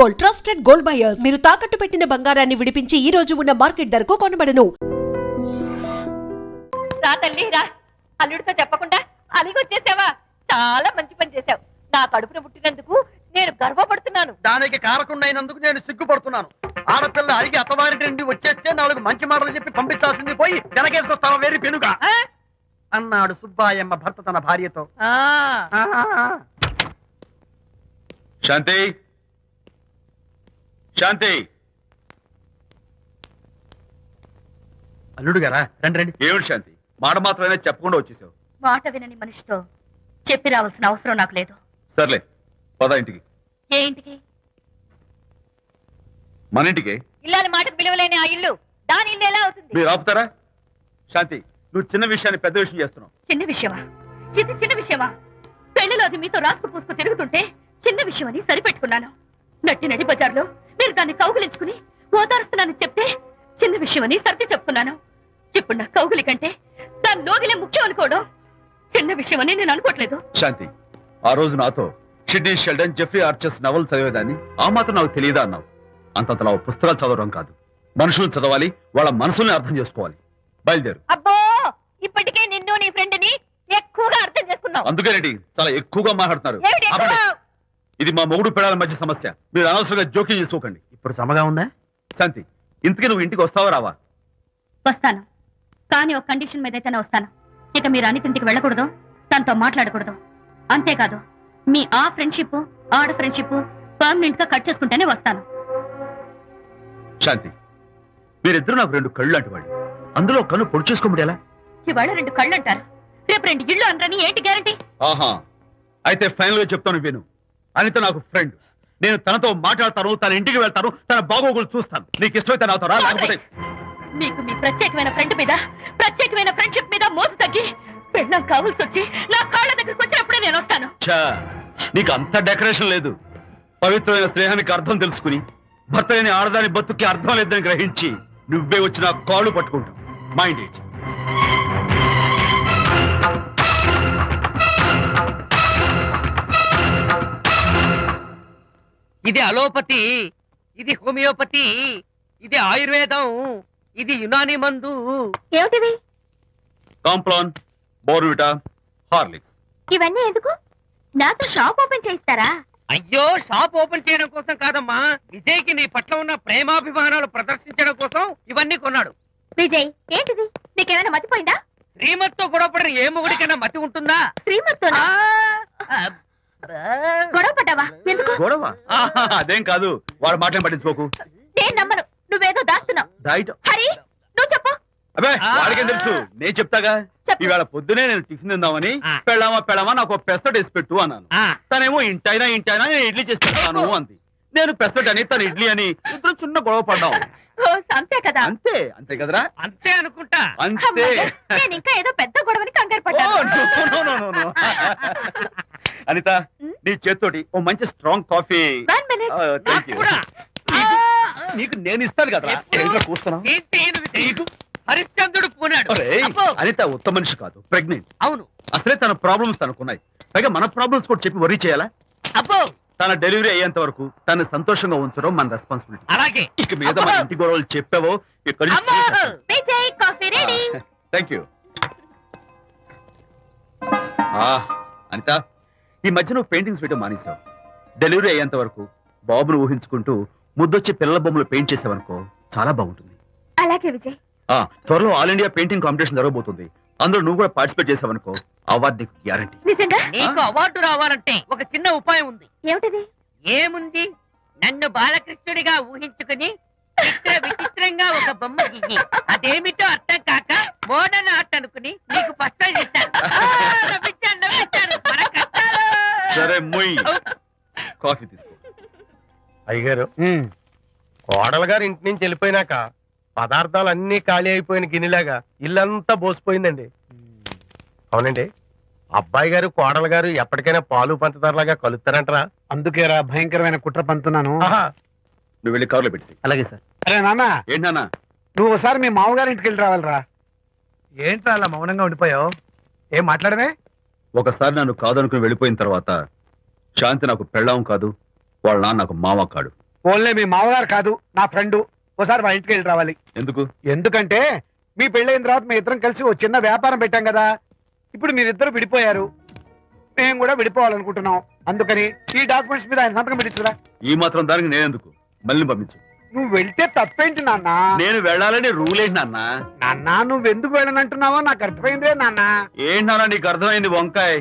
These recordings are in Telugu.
Gold, trusted gold buyers. మీరు తాకట్టు పెట్టిన బంగారాన్ని విడిపించి ఈ రోజు ఉన్న మార్కెట్ ధరకు కొనబడను. రా తల్లి రా, అల్లుడితో చెప్పకుండా అలిగొచ్చేసావా? చాలా మంచి పని చేశావు. నా కడుపున పుట్టినందుకు నేను గర్వపడుతున్నాను. దానికి కారకుండైనందుకు నేను సిగ్గుపడుతున్నాను. ఆడపిల్ల అడిగి అత్తవారింటి నుండి వచ్చేస్తే 4 మంచి మాటలు చెప్పి పంపించాల్సింది పోయి వెనకేసుకొస్తావా వేరు పెనుగా అన్నాడు సుబ్బాయమ్మ భర్త తన భార్యతో. శాంతి, శాంతి. అల్లుడు గారా, రండి రండి. ఏమిటి శాంతి, మాట మాత్రమే చెప్పకుండా వచ్చేసావు? మాట వినని మనిషితో చెప్పి రావాల్సిన అవసరం నాకు లేదు. సర్లే, పద ఇంటికి. ఏ ఇంటికి? మన ఇంటికి. ఇల్లాలి మాటకు విలువలేని ఆ ఇల్లు దాని ఇల్లు ఎలా అవుతుంది? మీరు ఆపుతారా? శాంతి, నువ్వు చిన్న విషయాన్ని పెద్ద విషయం చేస్తున్నావు. చిన్న విషయమా? ఇది చిన్న విషయమా? పెళ్లిలో అది మీతో రాసుకు పూసుకు తిరుగుతుంటే చిన్న విషయం అని సరిపెట్టుకున్నాను. నడి బజార్లో మీరు దాన్ని కౌగులించుకుని ఓదారుస్తున్నానని చెప్తే చిన్న విషయం అని సర్ది చెప్తున్నాను. ఇప్పుడు నా కౌగులి కంటే దాని లోగిలే ముఖ్యం అనుకోవడం చిన్న విషయం అని నేను అనుకోవట్లేదు. శాంతి, ఆ రోజు నాతో Sidney Sheldon, Jeffrey Archer's novel చదివేదాన్ని ఆ మాత్రం నాకు తెలియదా అన్నావు. అంతంతలా పుస్తకాలు చదవడం కాదు, మనుషులను చదవాలి, వాళ్ళ మనసుల్ని అర్థం చేసుకోవాలి. బయలుదేరు. అబ్బో, ఇప్పటికే నిన్ను నీ ఫ్రెండ్ ని ఎక్కువగా అర్థం చేసుకున్నావు. అందుకేనండి చాలా ఎక్కువగా మాట్లాడుతున్నారు. ఏమిటి ఎక్కువ? ఇది మా మొగుడు పిల్లల మధ్య సమస్య, మీరు అనవసరంగా జోక్యం చేసుకోకండి. ఇప్పుడు సమగా ఉందా? శాంతి, ఇంతకీ నువ్వు ఇంటికి వస్తావా రావా? వస్తాను, కానీ ఒక కండిషన్ మీద అయితేనే వస్తాను. ఇక మీరు అనితింటికి వెళ్ళకూడదు, తనతో మాట్లాడకూడదు. అంతేకాదు, మీ ఆ ఫ్రెండ్షిప్ ఆడ ఫ్రెండ్షిప్ పర్మనెంట్ గా కట్ చేసుకుంటేనే వస్తాను. శాంతి, మీరిద్దరు నాకు 2 కళ్ళు లాంటి వాళ్ళు. అందులో కన్ను పొడి చేసుకోబడి ఎలా? ఇవాళ 2 కళ్ళు అంటారు, రేపు 2 ఇళ్ళు అంటారని ఏంటి గ్యారంటీ? ఆహా, అయితే ఫైనల్ గా చెప్తాను విను. అనిత నాకు ఫ్రెండ్, నేను తనతో మాట్లాడతాను, తన ఇంటికి వెళ్తాను, తన బాగోగులు చూస్తాను. నీకు ఇష్టమైతే నాతో రా, లేకపోతే మీకు మీ ప్రత్యేకమైన ఫ్రెండ్ మీద ప్రత్యేకమైన ఫ్రెండ్షిప్ మీద మోసు తగ్గి పెళ్ళం కావాల్సి వచ్చి నా కాళ్ళ దగ్గరికి వచ్చినప్పుడే నేను వస్తాను. నీకు అంత డెకరేషన్ లేదు. పవిత్రమైన స్నేహానికి అర్థం తెలుసుకుని భర్త లేని ఆడదాని బతుక్కి అర్థం లేదని గ్రహించి నువ్వే వచ్చి నా కాళ్ళు పట్టుకుంటావు. Mind it. ఇది అలోపతి, ఇది హోమియోపతి, ఇది ఆయుర్వేదం, ఇది యునాని మందు. ఏమిటివి? Complan, Bournvita, Horlicks. ఇవన్నీ ఎందుకు? నాతో షాప్ ఓపెన్ చేయిస్తారా? అయ్యో, షాప్ ఓపెన్ చేయడం కోసం కాదమ్మా, విజయ్కి నీ పట్ల ఉన్న ప్రేమాభిమానాలు ప్రదర్శించడం కోసం ఇవన్నీ కొన్నాడు. విజయ్, ఏంటిది? నీకేమైనా మతిపోయిందా? శ్రీమతితో గొడవపడిన ఏ మొగుడికైనా మతి ఉంటుందా? శ్రీమతితో గొడవ పడ్డావా? ఎందుకు గొడవ? అదేం కాదు, వాడు మాటలు పట్టించుకోకు. నేను నమ్మను, నువ్వేదో దాస్తున్నావు. డైట్. హరి, నువ్వు చెప్పు. అబ్బే, వాడికేం తెలుసు, నేను చెప్తాగా. చెప్పు. ఇవాళ పొద్దునే నేను టిఫిన్ తిందామని పెళ్ళామా నాకు పెసరట్ వేసి పెట్టు అన్నాను. తనేమో ఇంటైనా నేను ఇడ్లీ చేసి పెడతాను అంది. నేను పెసరట్ అని, తను ఇడ్లీ అని, ఇద్దరు చిన్న గొడవ పడ్డాం. అంతే కదా? అంతే అంతే కదరా? అంతే అనుకుంటా. అంతే. నేను ఇంకా ఏదో పెద్ద గొడవని కంగారు పడ్డాను. అనిత, నీ చేత్తోటి ఓ మంచి strong coffee. One minute. Thank you. నీకు నేను ఇస్తాను కదా. కూర్చున్నావు. హరిశ్చంద్రుడు పూనాడు. అనిత ఉత్తమ మనిషి కాదు, ప్రెగ్నెంట్. అవును. అసలే తన ప్రాబ్లమ్స్ తనకున్నాయి, పైగా మన ప్రాబ్లమ్స్ కూడా చెప్పి వరీ చేయాలా? అబ్బో, తన డెలివరీ అయ్యేంత వరకు తను సంతోషంగా ఉంచడం మన రెస్పాన్సిబిలిటీ. అలాగే. ఇక మీద మన ఇంటి గొడవలు చెప్పావో ఇక్కడ. Vijay, coffee ready. Thank you. Anitha, ఈ మధ్య నువ్వు పెయింటింగ్స్ వేయడం మానేశావు. డెలివరీ అయ్యేంత వరకు బాబును ఊహించుకుంటూ ముద్దొచ్చి పిల్లల బొమ్మలు పెయింట్ చేసావనుకో, చాలా బాగుంటుంది. అలాగే విజయ్. త్వరలో ఆల్ ఇండియా పెయింటింగ్ కాంపిటీషన్ జరగబోతుంది. అందులో నువ్వు కూడా పార్టిసిపేట్ చేసావనుకో, అవార్డు నీకు గ్యారంటీ. నిజంగా? నీకు అవార్డు రావాలంటే ఒక చిన్న ఉపాయం ఉంది. ఏమిటిది? ఏముంది, నన్ను బాలకృష్ణుడిగా ఊహించుకుని విచిత్రంగా ఒక బొమ్మ గీయి. అదేమిటో అర్థం కాక మోడర్న్ ఆర్ట్ అనుకుని నీకు ఫస్ట్ ప్రైజ్ ఇస్తాను. సరే, మొయ్ కాఫీ తీసుకో. అయ్యగారు, కోడలు గారు ఇంటి నుంచి వెళ్ళిపోయినాక పదార్థాలు అన్ని ఖాళీ అయిపోయిన గిన్నెలాగా ఇల్లంతా బోసిపోయిందండి. అవునండి, అబ్బాయి గారు కోడలు గారు ఎప్పటికైనా పాలు పంచదారలాగా కలుస్తారంటరా? అందుకేరా భయంకరమైన కుట్ర పంతున్నాను. నువ్వు వెళ్ళి కారులో పెట్టి. అలాగే సార్. అరే నాన్న, ఏంటన్నా? నువ్వు ఒకసారి మీ మామగారి ఇంటికి వెళ్ళి రావాలరా. ఏంట్రా అలా మౌనంగా ఉండిపోయావు? ఏం మాట్లాడమే? ఒకసారి నన్ను కాదనుకుని వెళ్ళిపోయిన తర్వాత శాంతి నాకు పెళ్ళాం కాదు, వాళ్ళ నాన్న నాకు మామ కాడు. ఓన్లీ మీ మామగారు కాదు నా ఫ్రెండ్ ఒకసారి మా ఇంటికి వెళ్ళి రావాలి. ఎందుకు? ఎందుకంటే మీ పెళ్ళైన తర్వాత మీ ఇద్దరం కలిసి ఓ చిన్న వ్యాపారం పెట్టాం కదా. ఇప్పుడు మీరిద్దరు విడిపోయారు, మేము కూడా విడిపోవాలనుకుంటున్నాం. అందుకని ఈ డాక్యుమెంట్స్ మీద ఆయన సంతకం పెట్టించురా. ఈ మాత్రం దానికి నేనెందుకు? మళ్ళీ పంపించు. నువ్వు వెళ్తే తప్పేంటి నాన్న? నేను వెళ్ళాలని రూల్ ఏంటి నాన్న? నాన్న నువ్వు ఎందుకు వెళ్ళనంటున్నావో నాకు అర్థమైందే నాన్న. ఏంటన్నా నీకు అర్థమైంది వంకాయ్?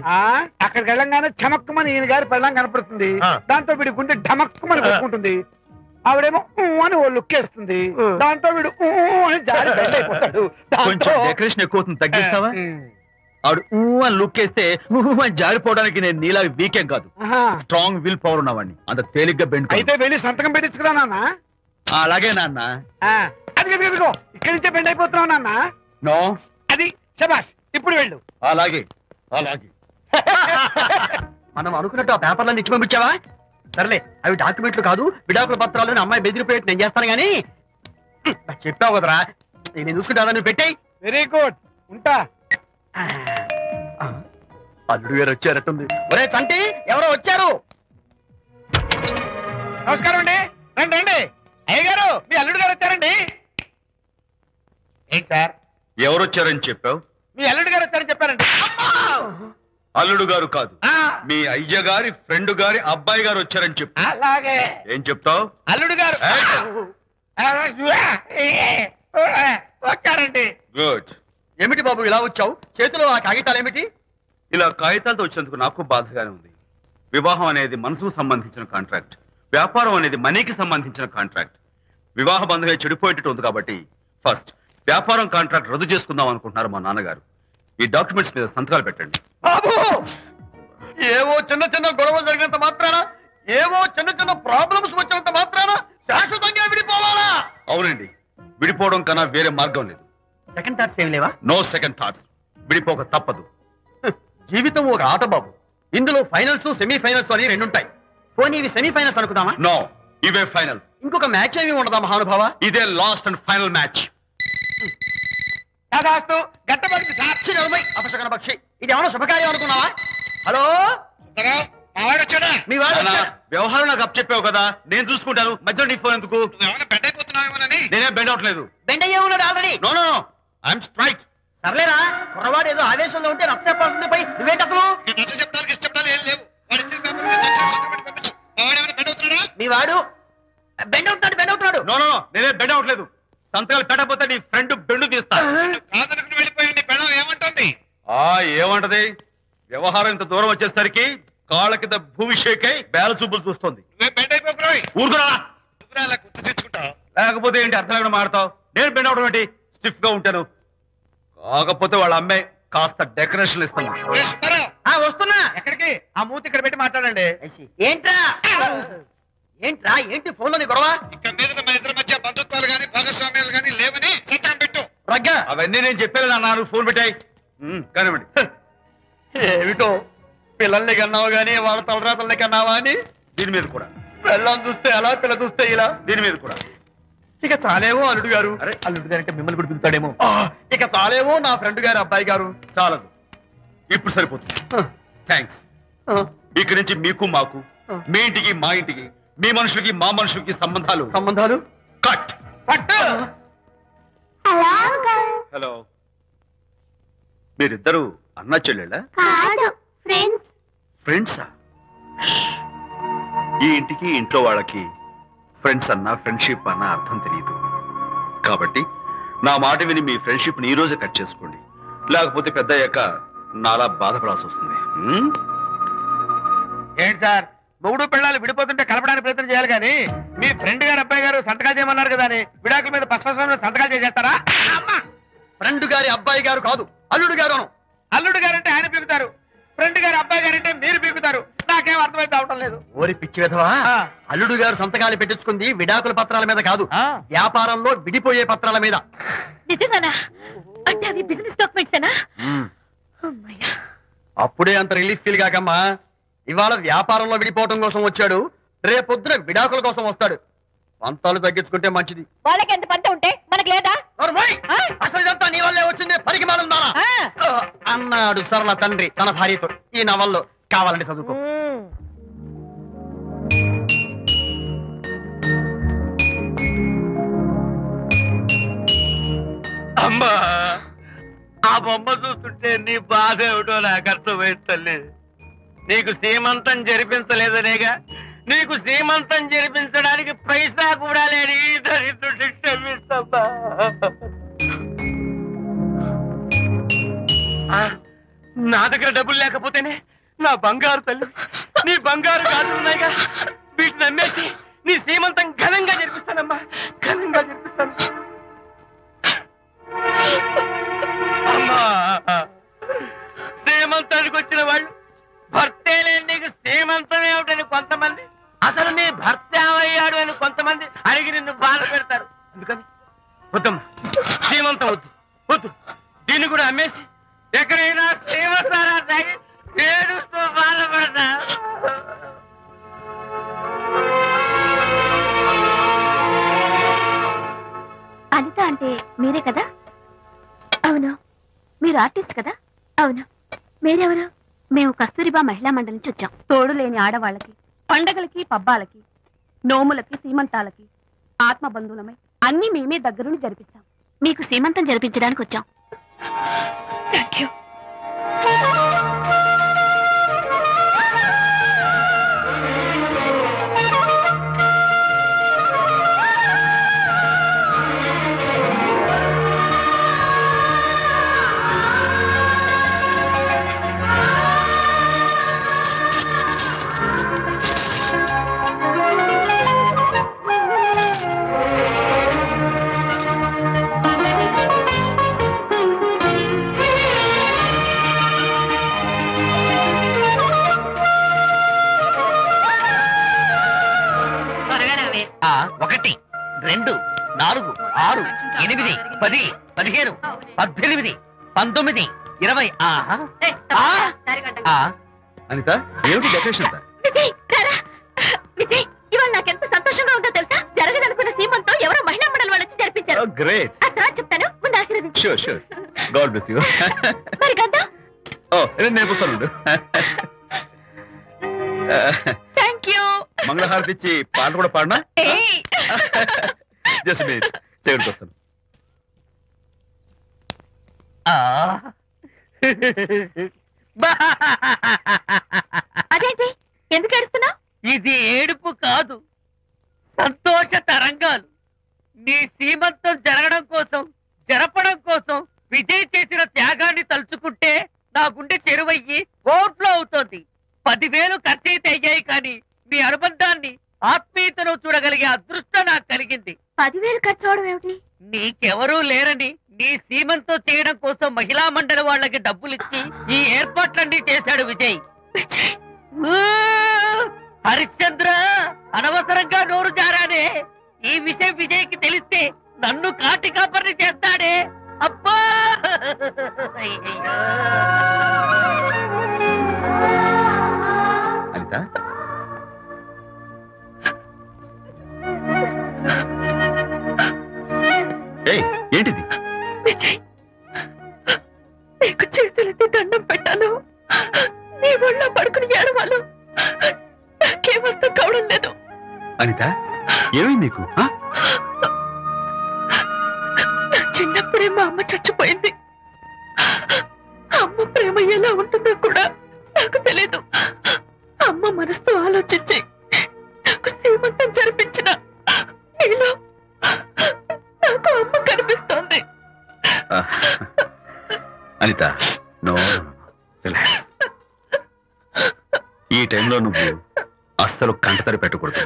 అక్కడికి వెళ్ళంగానే చమక్కుమని ఈయన గారి పెళ్ళం కనపడుతుంది. దాంతో వీడి గుండె ఢమక్కుమని కొట్టుకుంటుంది. ఆవిడేమో అని ఓ లుక్ వేస్తుంది. దాంతో వీడు అని జారి బెడ్ అయిపోతాడు. కొంచెం డెకరేషన్ ఎక్కువ అవుతుంది, తగ్గిస్తావా? ఆవిడ అని లుక్ వేస్తే అని జారిపోవడానికి నేను నీలా వీకేం కాదు, స్ట్రాంగ్ విల్ పవర్ ఉన్నవాడిని. అంత తేలిగ్గా బెండ్ అయితే వెళ్ళి సంతకం పెట్టించుకురా నాన్న. అలాగే నాన్న. అది ఇక్కడి నుంచే బెండ్ అయిపోతున్నావు నాన్న. నో, అది శబాష్, ఇప్పుడు వెళ్ళు. అలాగే అలాగే. మనం అనుకున్నట్టు ఆ పేపర్లను ఇచ్చి పంపించావా? సర్లే, అవి డాక్యుమెంట్లు కాదు, విడాకుల పత్రాలు. అమ్మాయి బెదిరిపోయేట్టు నేను చేస్తాను గానీ చెప్పావు కదరా, నేను చూసుకుంటా. నువ్వు పెట్టాయి. వెరీ గుడ్, ఉంటా. అల్లుడు గారు వచ్చారట్టుంది. ఒరే చంటి, ఎవరో వచ్చారు. నమస్కారం అండి. రండి రండి. అయ్య గారు, మీ అల్లుడు గారు వచ్చారండి. ఏంటి సార్ ఎవరు వచ్చారని చెప్పావు? మీ అల్లుడు గారు వచ్చారని చెప్పారండి. అల్లుడు గారు కాదు, మీ అయ్య గారి ఫ్రెండ్ గారి అబ్బాయి గారు వచ్చారని చెప్పు. అలాగే. ఏం చెప్తావు? అల్లుడు గారు వచ్చారండి. గుడ్. ఏమిటి బాబు ఇలా వచ్చావు? చేతిలో ఆ కాగితాలు ఏమిటి? ఇలా కాగితాలతో వచ్చినందుకు నాకు బాధగానే ఉంది. వివాహం అనేది మనసుకు సంబంధించిన కాంట్రాక్ట్, వ్యాపారం అనేది మనీకి సంబంధించిన కాంట్రాక్ట్. వివాహ బంధంగా చెడిపోయేటట్టు ఉంది కాబట్టి ఫస్ట్ వ్యాపారం కాంట్రాక్ట్ రద్దు చేసుకుందాం అనుకుంటున్నారు మా నాన్నగారు. ఈ డాక్యుమెంట్స్ మీద సంతకాలు పెట్టండి. బాబు, ఏవో చిన్న చిన్న గొడవలు జరిగినంత మాత్రాన, ఏవో చిన్న చిన్న ప్రాబ్లమ్స్ వచ్చినంత మాత్రాన శాశ్వతంగా విడిపోవాలా? అవునండి, విడిపోవడం కన్నా వేరే మార్గం లేదు. సెకండ్ థాట్స్ ఏం లేవా? No second thoughts. విడిపోక తప్పదు. జీవితం ఒక ఆట బాబు. ఇందులో ఫైనల్స్, సెమీఫైనల్స్ అని రెండుంటాయి. పోనీ ఇవి సెమీఫైనల్స్ అనుకుందామా? నో, ఇవే ఫైనల్. ఇంకొక మ్యాచ్ ఏమి ఉండదా మహానుభావ? ఇదే లాస్ట్ అండ్ ఫైనల్ మ్యాచ్. గట్టబడింది సార్. అపశకన పక్షి, ఇది ఏమన్నా శుభకార్యం అనుకున్నావా? హలో, మీ వాడు నాన్న, వచ్చాడా? వ్యవహారం నాకు అప్ చెప్పావు కదా, నేను చూసుకుంటాను. మధ్యలో నీ ఫోన్ ఎందుకు? బెడ్ అయిపోతున్నావేమోనని. నేనే బెండ్ అవట్లేదు. బెండ్ అయ్యే ఉన్నాడు already. No no, I'm straight. సర్లేరా, కుర్రవాడు ఏదో ఆవేశంలో ఉంటే రక్త చెప్పాల్సింది పోయి నువ్వేంటి అసలు? ఏం లేవు. మీ వాడు బెండ్ అవుతున్నాడు, బెండ్ అవుతున్నాడు. నో నో నో, నేనే బెండ్ అవట్లేదు. సంతకాలు పెట్టకపోతే నీ ఫ్రెండ్ బెండు తీస్తా. వెళ్ళిపోయింది. పెళ్ళం ఏమంటుంది? ఏమంటది? వ్యవహారం ఇంత దూరం వచ్చేసరికి కాళ్ళ కింద భూమి షేక్ అయి బేల చూపులు చూస్తుంది. నువ్వే బెడ్ అయిపోకురాయి. ఊరుకురా. అలా గుర్తు తెచ్చుకుంటావు. లేకపోతే ఏంటి అర్థం లేకుండా మాడతావు? నేను బెండ్ అవడం ఏంటి? స్టిఫ్ గా ఉంటాను. కాకపోతే వాళ్ళ అమ్మాయి కాస్త డెకరేషన్ ఇస్తాను. వస్తున్నా. ఎక్కడికి? ఆ మూతి ఇక్కడ పెట్టి మాట్లాడండి. ఏంట్రా ఏంట్రా ఏంటి ఫోన్ లోని గొడవ? ఇక్కడ మీద మన ఇద్దరి మధ్య బంధుత్వాలు గాని భాగస్వామ్యాలు గాని లేవని చట్టం పెట్టు. రగ్గా అవన్నీ నేను చెప్పాను అన్నారు. ఫోన్ పెట్టాయి కానివ్వండి. ఏమిటో పిల్లల్ని కన్నావు గానీ వాళ్ళ తలరాతల్ని కన్నావా అని. దీని మీద కూడా పిల్లల్ని చూస్తే అలా, పిల్ల చూస్తే ఇలా. దీని మీద కూడా ఇక చాలేమో అల్లుడు గారు. అరే, అల్లుడు గారు అంటే మిమ్మల్ని కూడా పిలుతాడేమో. ఇక చాలేమో నా ఫ్రెండ్ గారు అబ్బాయి గారు. చాలదు, ఇప్పుడు సరిపోతుంది. థ్యాంక్స్. ఇక్కడి నుంచి మీకు మాకు, మీ ఇంటికి మా ఇంటికి, మీ మనుషులకి మా మనుషులకి సంబంధాలు కట్. హలో, మీరిద్దరు అన్నా చెల్లెళ్ళా? ఫ్రెండ్సా? ఈ ఇంటికి ఇంట్లో వాళ్ళకి ఫ్రెండ్స్ అన్నా ఫ్రెండ్షిప్ అన్నా అర్థం తెలియదు. కాబట్టి నా మాట విని మీ ఫ్రెండ్షిప్ ని ఈ రోజే కట్ చేసుకోండి. లేకపోతే పెద్ద అయ్యాక నాలా బాధపడాల్సి వస్తుంది. ఏంటి సార్, మొగుడు పిల్లలు విడిపోతుంటే కలపడానికి ప్రయత్నం చేయాలి కానీ మీ ఫ్రెండ్ గారు అబ్బాయి గారు సంతకాలు చేయమన్నారు కదా అని విడాకుల మీద పశ్చిమ సంతకాలు చేసేస్తారా? ఫ్రెండ్ గారి అబ్బాయి గారు కాదు, అల్లుడు గారు. అల్లుడు గారంటే ఆయన పీకుతారు, ఫ్రెండ్ గారు అబ్బాయి గారంటే మీరు పీకుతారు. నాకేం అర్థమైతే అవటం లేదు. ఓరి పిచ్చి విధవా, అల్లుడు గారు సంతకాలు పెట్టించుకుంది విడాకుల పత్రాల మీద కాదు, వ్యాపారంలో విడిపోయే పత్రాల మీద. నిజంగానా? అంటే అవి బిజినెస్ డాక్యుమెంట్సేనా? అమ్మయ్యా, అప్పుడే అంత రిలీఫ్ ఫీల్ కాకమ్మా. ఇవాళ వ్యాపారంలో విడిపోవటం కోసం వచ్చాడు, రేపొద్దున విడాకుల కోసం వస్తాడు. పంతాలు తగ్గించుకుంటే మంచిది. వాళ్ళకి ఎంత పంట ఉంటే మనకి లేదా? అసలు ఇదంతా నీ వల్లే వచ్చింది, పరికి మాలుందా అన్నాడు సరళ తండ్రి తన భార్యతో. ఈ నవల్లో కావాలంటే చదువుకో. అమ్మా ఆ బొమ్మ చూస్తుంటే నీ బాధ ఏమిటో నాకు అర్థమైంది తల్లి. నీకు సీమంతం జరిపించలేదనేగా, నీకు సీమంతం జరిపించడానికి పైసా కూడా లేని ఈ దరిద్రుడిని క్షమిస్తమ్మా. నా దగ్గర డబ్బులు లేకపోతేనే నా బంగారు తల్లి, నీ బంగారు గాజులున్నాయిగా, వీటిని అమ్మేసి నీ సీమంతం ఘనంగా జరిపిస్తానమ్మా, ఘనంగా జరిపిస్తాను. అమ్మా సీమంతానికి వచ్చిన వాళ్ళు భర్తే లేని నీకు సీమంతం ఏమిటని కొంతమంది, అసలు నీ భర్త ఏమయ్యాడు అని కొంతమంది అడిగి నిన్ను బాధ పెడతారు. అందుకని వద్దమ్మా, సీమంతం వద్దు వద్దు, దీన్ని కూడా అమ్మేసి ఎక్కడైనా సీమసారా తాగి ఏడుస్తూ బాధపడతా. అనిత అంటే మీరే కదా? అవును. మీరు ఆర్టిస్ట్ కదా? అవును. మీరెవరు? మేము కస్తూరిబా మహిళా మండలి నుంచి వచ్చాం. తోడు లేని ఆడవాళ్ళకి, పండగలకి, పబ్బాలకి, నోములకి, సీమంతాలకి ఆత్మ బంధువులమై అన్ని మేమే దగ్గరుండి జరిపిస్తాం. మీకు సీమంతం జరిపించడానికి వచ్చాం. Thank you. ఒకటి, 2, 4, 6, 8, 10, 15, 18, 19, 20. అనిత ఏమిటి డెకరేషన్ అంతా? విజయ్ రారా. విజయ్, ఇవాళ నాకెంత సంతోషంగా ఉందో తెలుసా? జరగదనుకున్న సీమంతో ఎవరో మహిళా మండలి వాళ్ళు వచ్చి జరిపించారు. గ్రేట్. ఆ తర్వాత చెప్తాను, ముందు ఆశీర్వదించు. Sure sure. God bless you. మరి గంధం? ఓ నేను పుస్తాను. Thank you. మంగళహారతి ఇచ్చి పాట కూడా పాడనా? జస్ట్ మినిట్, చేయడానికి వస్తాను. అదేంటి, ఎందుకు ఏడుస్తున్నావు? ఇది ఏడుపు కాదు, సంతోష తరంగాలు. నీ సీమంతం జరగడం కోసం, జరపడం కోసం విజయ్ చేసిన త్యాగాన్ని తలుచుకుంటే నా గుండె చెరువయ్యి ఓవర్ఫ్లో అవుతోంది. 10,000 ఖర్చయితే అయ్యాయి, కానీ మీ అనుబంధాన్ని, ఆత్మీయతను చూడగలిగే అదృష్టం నాకు కలిగింది. 10,000 ఖర్చు అవడం ఏమిటి? నీకెవరూ లేరని నీ సీమంతో చేయడం కోసం మహిళా మండలి వాళ్ళకి డబ్బులిచ్చి ఈ ఏర్పాట్లన్నీ చేశాడు విజయ్. హరిశ్చంద్ర, అనవసరంగా నోరు జారానే. ఈ విషయం విజయ్కి తెలిస్తే నన్ను కాటి కాపర్ని చేస్తాడే. అబ్బా! అనిత, ఏంటిది? విజయ్, నీకు చేతులెత్తి దండం పెట్టాను. నీ ఒళ్ళో పడుకుని ఏడవాలు. నాకేమర్థం కావడం లేదు. అనిత, ఏమైంది నీకు? నా చిన్నప్పుడే మా అమ్మ చచ్చిపోయింది. అమ్మ ప్రేమ ఎలా ఉంటుందో కూడా నాకు తెలీదు. అమ్మ మనసుతో ఆలోచించి నాకు సీమంతం జరిపించిన నీలో నాకు అమ్మ కనిపిస్తోంది. అనిత, నో, ఈ టైంలో నువ్వు అస్సలు కంటతడి పెట్టకూడదు.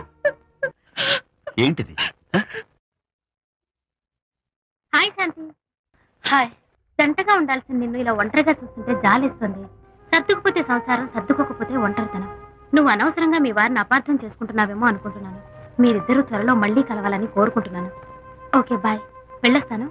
ఏంటిది? హాయ్ శాంతి. హాయ్. జంటగా ఉండాల్సిన నిన్ను ఇలా ఒంటరిగా చూస్తుంటే జాలేస్తుంది. సర్దుకుపోతే సంసారం, సర్దుకోకపోతే ఒంటరితనం. నువ్వు అనవసరంగా మీ వారిని అపార్థం చేసుకుంటున్నావేమో అనుకుంటున్నాను. మీరిద్దరూ త్వరలో మళ్ళీ కలవాలని కోరుకుంటున్నాను. Okay, bye. వెళ్ళొస్తాను.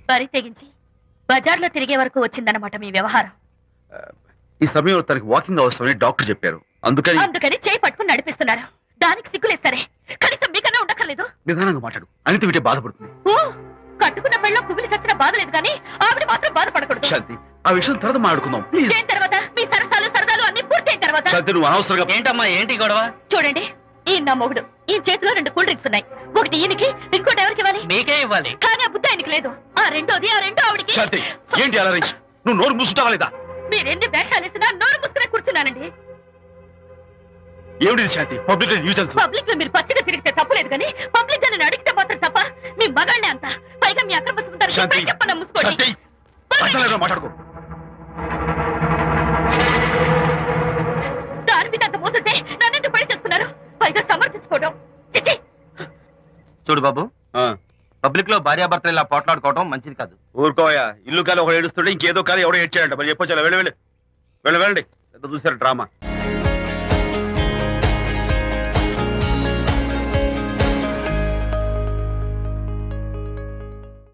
బరి తెగించి బజార్లో తిరిగే వరకు వచ్చిందన్నమాట మీ వ్యవహారం. ఈ సమయంలో తనకి వాకింగ్ అవసరమని డాక్టర్ చెప్పారు. అందుకని చేయి పట్టుకుని నడిపిస్తున్నారు. దానికి సిగ్గులేదు సరే, కనీసం మీకన్నా ఉండక్కర్లేదు. నిదానంగా మాట్లాడు, అనిత వింటే బాధపడుతుంది. ఓ, కట్టుకున్న పెళ్ళలో కుమిలి చచ్చిన బాధ లేదు కానీ ఆవిడ మాత్రం బాధపడకూడదు. శాంతి, ఆ విషయం తర్వాత మాట్లాడుకుందాం ప్లీజ్. చేయిన తర్వాత మీ సరదాలు అన్ని పూర్తయిన తర్వాత. శాంతి, నువ్వు అనవసరంగా ఏంటమ్మా ఏంటి గొడవ? చూడండి, ఈయన నా మొగుడు. ఈ చేతిలో 2 కూల్ డ్రింక్స్ ఉన్నాయి. ఒకటి ఈయనకి, ఇంకోటి ఎవరికి ఇవ్వాలి? మీకే ఇవ్వాలి. కానీ ఆ బుద్ధి ఆయనకి లేదు. ఆ రెండో ఆవిడకి. శాంతి, ఏంటి అలా రేయ్? నువ్వు నోరు మూసుకుంటావా లేదా? మీరెన్ని వేషాలు వేసినా నోరు పుస్తకనే కూర్చున్నానండి. ఏమిటి శాంతి? Public nuisance. పబ్లిక్ లో మీరు పచ్చిగా తిరిగితే తప్పలేదు కానీ పబ్లిక్ గా నేను అడిగితే మాత్రం తప్ప. మీ మగాళ్ళే అంత, పైగా మీ అక్రమ సుందరం శాంతి, చెప్పన్నా ముసుకోండి. శాంతి, అసలు మాట్లాడుకో. దాని మీద అంత మోసంటే నన్నెందుకు పెళ్లి చేసుకున్నారు? పైగా సమర్థించుకోవడం. చిచ్చి! చూడు బాబు, పబ్లిక్ లో భార్యాభర్తలు ఇలా పోట్లాడుకోవడం మంచిది కాదు. ఊరుకోయా, ఇల్లు కాలి ఒకడు ఏడుస్తుంటే ఇంకేదో కాలి ఎవడో ఏడ్చాడంట. మరి చెప్పొచ్చు, వెళ్ళండి పెద్ద చూసారు డ్రామా.